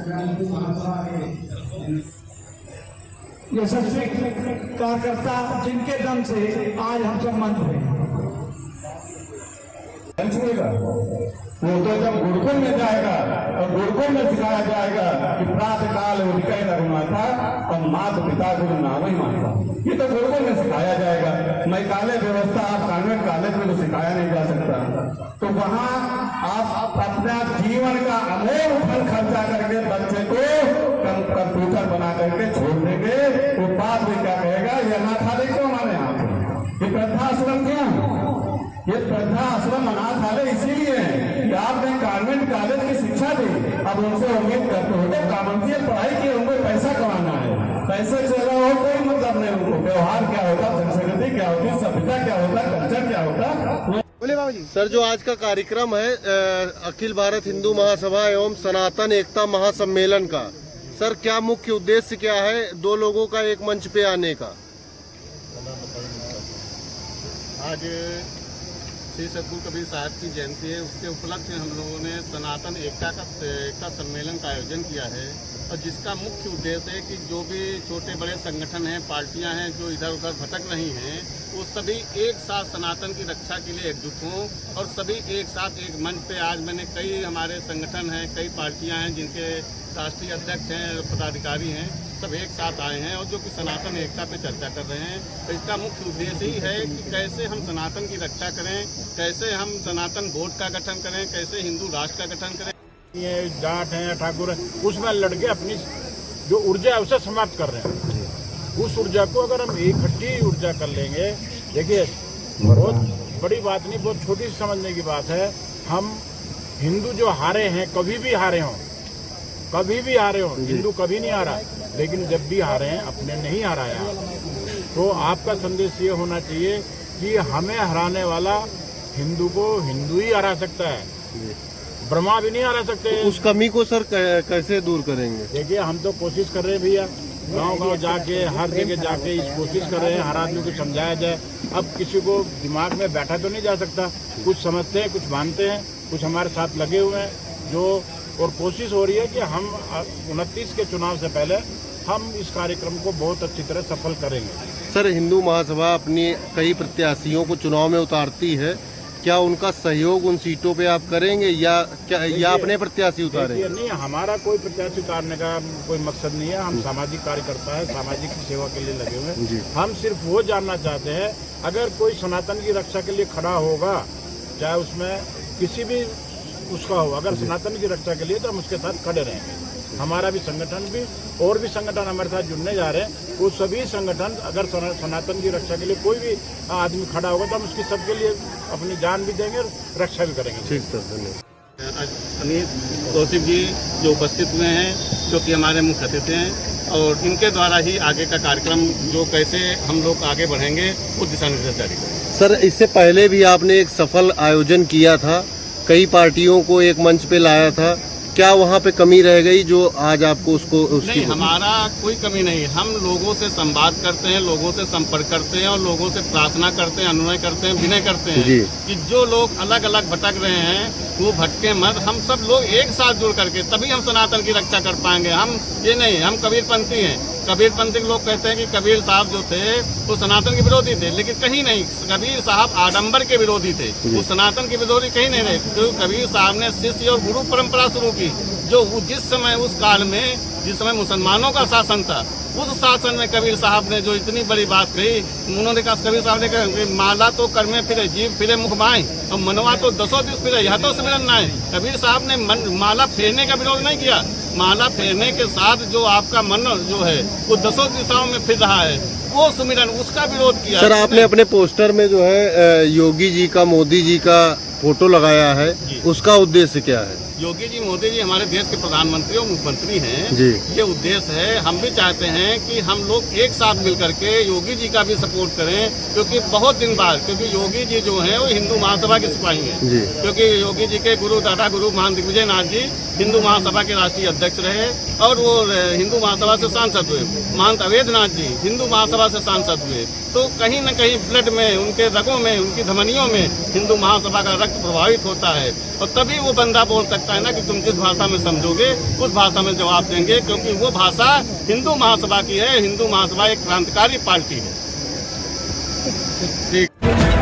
यशस्वी कार्यकर्ता जिनके दम से आज हम सब मंच हुए। वो तो जब गुरुकुल में जाएगा तो गुरुकुल में सिखाया जाएगा कि प्रातः काल उठकर नरमा था और माता पिता गुरु नाम ही मानता। ये तो गुरुकुल में सिखाया जाएगा। मैं कॉलेज व्यवस्था आप कॉन्वेंट कॉलेज में तो सिखाया नहीं जा सकता। तो वहाँ आप अपना जीवन का अमोघ फल खर्चा करके बच्चे को कंप्यूटर बना करके छोड़ देंगे। वो बाद में क्या कहेगा, ये अनाथालय क्यों हमारे यहाँ पे, ये वृद्धाश्रम क्यों? ये वृद्धाश्रम अनाथालय इसीलिए है कि आपने कॉन्वेंट कॉलेज की शिक्षा दी। अब उनसे उम्मीद करते हो कॉमर्शियल पढ़ाई की, उनको पैसा कमाना है, पैसे से हो कोई मतलब नहीं। उनको व्यवहार क्या होता, संस्कृति क्या होती, सभ्यता क्या होता, कल्चर क्या होता। सर, जो आज का कार्यक्रम है अखिल भारत हिंदू महासभा एवं सनातन एकता महासम्मेलन का, सर क्या मुख्य उद्देश्य क्या है दो लोगों का एक मंच पे आने का? आज श्री सद्गुरु कबीर साहब की जयंती है, उसके उपलक्ष्य में हम लोगों ने सनातन एकता सम्मेलन का आयोजन किया है। और जिसका मुख्य उद्देश्य है कि जो भी छोटे बड़े संगठन हैं, पार्टियां हैं जो इधर उधर भटक रही हैं, वो सभी एक साथ सनातन की रक्षा के लिए एकजुट हों और सभी एक साथ एक मंच पे। आज मैंने कई हमारे संगठन हैं, कई पार्टियां हैं जिनके राष्ट्रीय अध्यक्ष हैं, पदाधिकारी हैं, सब एक साथ आए हैं और जो कि सनातन एकता पे चर्चा कर रहे हैं। तो इसका मुख्य उद्देश्य ही है कि कैसे हम सनातन की रक्षा करें, कैसे हम सनातन बोर्ड का गठन करें, कैसे हिंदू राष्ट्र का गठन करें। ये जाट हैं, ठाकुर हैं, उसमें लड़के अपनी जो ऊर्जा है उसे समाप्त कर रहे हैं। उस ऊर्जा को अगर हम इकट्ठी ऊर्जा कर लेंगे, देखिए बहुत बड़ी बात नहीं, बहुत छोटी समझने की बात है। हम हिंदू जो हारे हैं, कभी भी हारे हों, कभी भी हारे हों, हिंदू कभी नहीं हारा, लेकिन जब भी हारे हैं अपने नहीं हराया। तो आपका संदेश ये होना चाहिए कि हमें हराने वाला हिंदू को हिंदू ही हरा सकता है, ब्रह्मा भी नहीं हरा सकते। उस कमी को सर कैसे दूर करेंगे? देखिए हम तो कोशिश कर रहे हैं भैया, गांव-गांव जाके हर जगह जाके इस कोशिश कर रहे हैं, हर आदमी को समझाया जाए। अब किसी को दिमाग में बैठा तो नहीं जा सकता, कुछ समझते हैं, कुछ मानते हैं, कुछ हमारे साथ लगे हुए हैं जो, और कोशिश हो रही है कि हम 29 के चुनाव से पहले हम इस कार्यक्रम को बहुत अच्छी तरह सफल करेंगे। सर, हिंदू महासभा अपनी कई प्रत्याशियों को चुनाव में उतारती है, क्या उनका सहयोग उन सीटों पे आप करेंगे या अपने प्रत्याशी उतारेंगे? नहीं, हमारा कोई प्रत्याशी उतारने का कोई मकसद नहीं है। हम सामाजिक कार्यकर्ता है, सामाजिक सेवा के लिए लगे हुए हैं। हम सिर्फ वो जानना चाहते हैं, अगर कोई सनातन की रक्षा के लिए खड़ा होगा, चाहे उसमें किसी भी उसका हो, अगर सनातन की रक्षा के लिए, तो हम उसके साथ खड़े रहेंगे। हमारा भी संगठन भी और भी संगठन हमारे साथ जुड़ने जा रहे हैं, वो सभी संगठन अगर सनातन की रक्षा के लिए कोई भी आदमी खड़ा होगा तो हम उसकी सबके लिए अपनी जान भी देंगे और रक्षा भी करेंगे। ठीक सर, धन्यवाद। अनिल कौशिक जी जो उपस्थित हुए हैं, जो कि हमारे मुख्य अतिथि हैं, और इनके द्वारा ही आगे का कार्यक्रम जो कैसे हम लोग आगे बढ़ेंगे वो दिशा निर्देश जारी करेंगे। सर, इससे पहले भी आपने एक सफल आयोजन किया था, कई पार्टियों को एक मंच पे लाया था, क्या वहाँ पे कमी रह गई जो आज आपको उसकी? नहीं, हमारा कोई कमी नहीं। हम लोगों से संवाद करते हैं, लोगों से संपर्क करते हैं और लोगों से प्रार्थना करते हैं, अनुनय करते हैं, विनय करते हैं कि जो लोग अलग अलग भटक रहे हैं वो भटके मत। हम सब लोग एक साथ जुड़ करके तभी हम सनातन की रक्षा कर पाएंगे। हम ये नहीं, हम कबीरपंथी हैं। कबीरपंथी के लोग कहते हैं कि कबीर साहब जो थे वो सनातन के विरोधी थे, लेकिन कहीं नहीं। कबीर साहब आडंबर के विरोधी थे, वो सनातन के विरोधी कहीं नहीं रहे। तो कबीर साहब ने शिष्य और गुरु परंपरा शुरू की, जो जिस समय उस काल में जिस समय मुसलमानों का शासन था, उस शासन में कबीर साहब ने जो इतनी बड़ी बात कही, उन्होंने कहा, कबीर साहब ने कहा, माला तो कर में फिरे, जीव फिरे मुख बाएं, और मनवा तो 10 दिवस फिरे, यह तो सिमरन ना है। कबीर साहब ने माला फेरने का विरोध नहीं किया। माला फेरने के साथ जो आपका मन जो है वो 10 दिशाओं में फिर रहा है, वो सुमिरन, उसका विरोध किया। सर, आपने अपने पोस्टर में जो है योगी जी का, मोदी जी का फोटो लगाया है, उसका उद्देश्य क्या है? योगी जी, मोदी जी हमारे देश के प्रधानमंत्री और मुख्यमंत्री हैं जी। ये उद्देश्य है। हम भी चाहते हैं कि हम लोग एक साथ मिल करके योगी जी का भी सपोर्ट करें, क्योंकि बहुत दिन बाद, क्योंकि योगी जी जो हैं वो हिंदू महासभा के सिपाही हैं जी। क्योंकि योगी जी के गुरु दादा गुरु महान दिग्विजय नाथ जी हिंदू महासभा के राष्ट्रीय अध्यक्ष रहे और वो हिंदू महासभा से सांसद हुए। महंत अवैधनाथ जी हिंदू महासभा से सांसद हुए। तो कहीं न कहीं ब्लड में, उनके रगों में, उनकी धमनियों में हिंदू महासभा का रक्त प्रभावित होता है। और तभी वो बंदा बोल सकता है ना कि तुम जिस भाषा में समझोगे उस भाषा में जवाब देंगे, क्योंकि वो भाषा हिंदू महासभा की है। हिंदू महासभा एक क्रांतिकारी पार्टी है। ठीक।